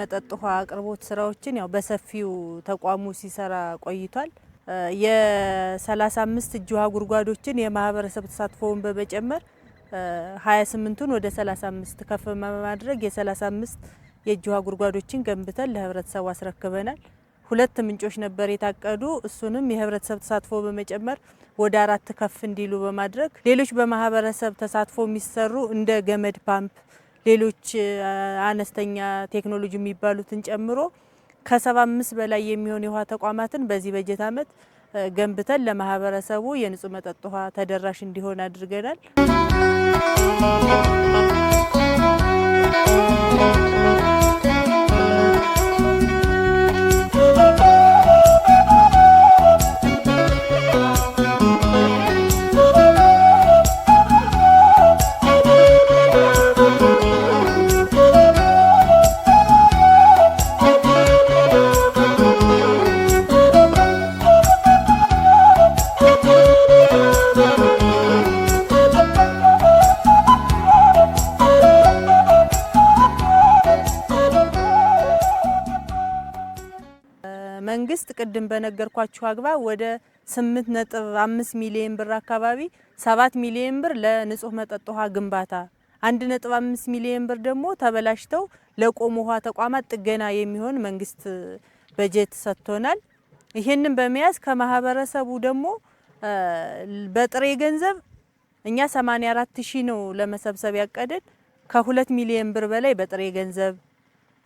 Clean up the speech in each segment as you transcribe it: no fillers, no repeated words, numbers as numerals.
የመጠጥ ውሃ አቅርቦት ስራዎችን ያው በሰፊው ተቋሙ ሲሰራ ቆይቷል። የ35 እጅ ውሃ ጉድጓዶችን የማህበረሰብ ተሳትፎውን በመጨመር 28ቱን ወደ 35 ከፍ በማድረግ የ35 የእጅ ውሃ ጉድጓዶችን ገንብተን ለህብረተሰቡ አስረክበናል። ሁለት ምንጮች ነበር የታቀዱ፣ እሱንም የህብረተሰብ ተሳትፎ በመጨመር ወደ 4 ከፍ እንዲሉ በማድረግ ሌሎች በማህበረሰብ ተሳትፎ የሚሰሩ እንደ ገመድ ፓምፕ ሌሎች አነስተኛ ቴክኖሎጂ የሚባሉትን ጨምሮ ከ75 በላይ የሚሆን የውሃ ተቋማትን በዚህ በጀት ዓመት ገንብተን ለማህበረሰቡ የንጹህ መጠጥ ውሃ ተደራሽ እንዲሆን አድርገናል። መንግስት ቅድም በነገርኳችሁ አግባብ ወደ 8.5 ሚሊዮን ብር አካባቢ 7 ሚሊዮን ብር ለንጹህ መጠጥ ውሃ ግንባታ 1.5 ሚሊዮን ብር ደግሞ ተበላሽተው ለቆሙ ውሃ ተቋማት ጥገና የሚሆን መንግስት በጀት ሰጥቶናል። ይሄንን በመያዝ ከማህበረሰቡ ደግሞ በጥሬ ገንዘብ እኛ 84,000 ነው ለመሰብሰብ ያቀደን። ከ2 ሚሊዮን ብር በላይ በጥሬ ገንዘብ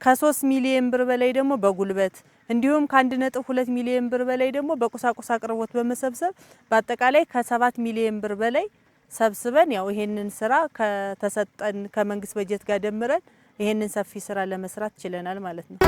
ከ3 ሚሊዮን ብር በላይ ደግሞ በጉልበት እንዲሁም ከ1.2 ሚሊዮን ብር በላይ ደግሞ በቁሳቁስ አቅርቦት በመሰብሰብ በአጠቃላይ ከ7 ሚሊዮን ብር በላይ ሰብስበን ያው ይሄንን ስራ ከተሰጠን ከመንግስት በጀት ጋር ደምረን ይሄንን ሰፊ ስራ ለመስራት ችለናል ማለት ነው።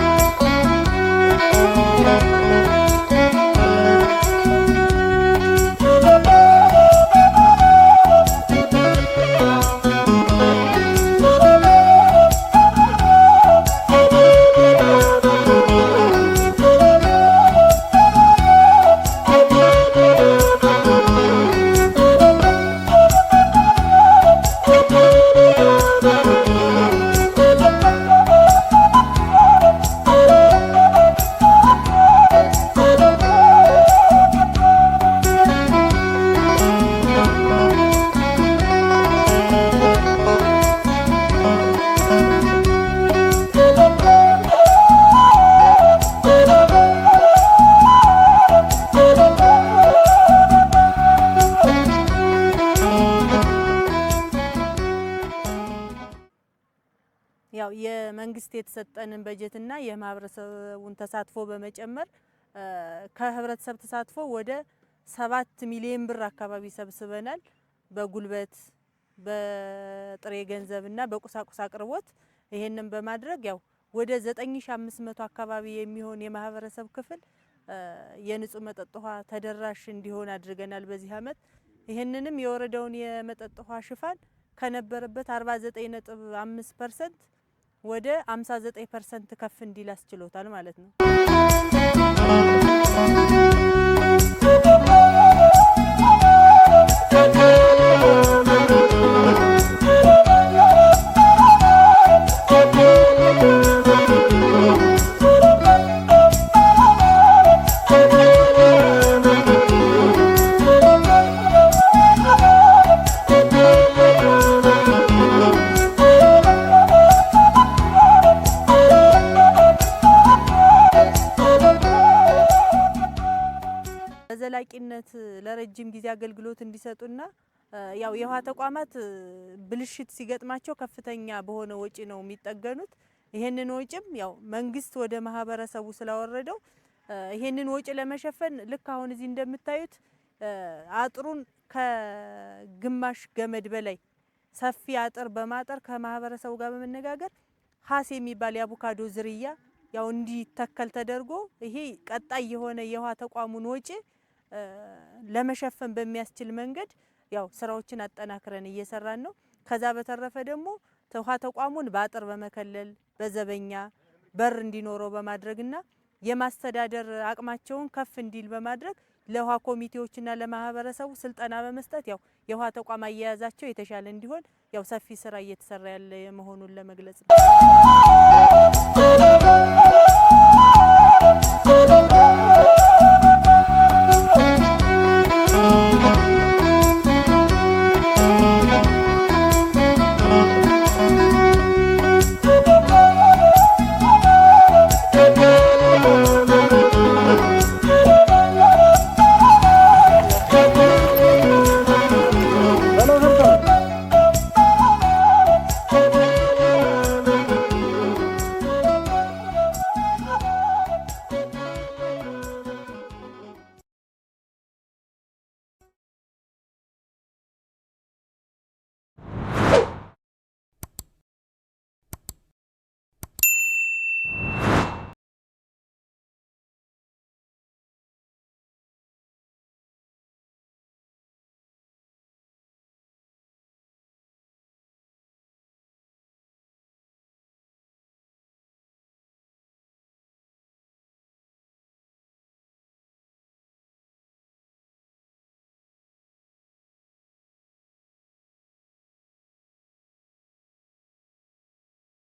ያው የመንግስት የተሰጠንን በጀትና የማህበረሰቡን ተሳትፎ በመጨመር ከህብረተሰብ ተሳትፎ ወደ 7 ሚሊዮን ብር አካባቢ ሰብስበናል። በጉልበት በጥሬ ገንዘብና በቁሳቁስ አቅርቦት ይሄንን በማድረግ ያው ወደ 9500 አካባቢ የሚሆን የማህበረሰብ ክፍል የንጹህ መጠጥ ውሃ ተደራሽ እንዲሆን አድርገናል በዚህ አመት። ይሄንንም የወረዳውን የመጠጥ ውሃ ሽፋን ከነበረበት 49.5% ወደ 59% ከፍ እንዲል አስችሎታል ማለት ነው። በዘላቂነት ለረጅም ጊዜ አገልግሎት እንዲሰጡና ያው የውሃ ተቋማት ብልሽት ሲገጥማቸው ከፍተኛ በሆነ ወጪ ነው የሚጠገኑት። ይሄንን ወጪም ያው መንግስት ወደ ማህበረሰቡ ስላወረደው ይሄንን ወጪ ለመሸፈን ልክ አሁን እዚህ እንደምታዩት አጥሩን ከግማሽ ገመድ በላይ ሰፊ አጥር በማጠር ከማህበረሰቡ ጋር በመነጋገር ሀስ የሚባል የአቮካዶ ዝርያ ያው እንዲተከል ተደርጎ ይሄ ቀጣይ የሆነ የውሃ ተቋሙን ወጪ ለመሸፈን በሚያስችል መንገድ ያው ስራዎችን አጠናክረን እየሰራን ነው። ከዛ በተረፈ ደግሞ ውሃ ተቋሙን በአጥር በመከለል በዘበኛ በር እንዲኖረው በማድረግና የማስተዳደር አቅማቸውን ከፍ እንዲል በማድረግ ለውሃ ኮሚቴዎችና ለማህበረሰቡ ስልጠና በመስጠት ያው የውሃ ተቋም አያያዛቸው የተሻለ እንዲሆን ያው ሰፊ ስራ እየተሰራ ያለ መሆኑን ለመግለጽ ነው።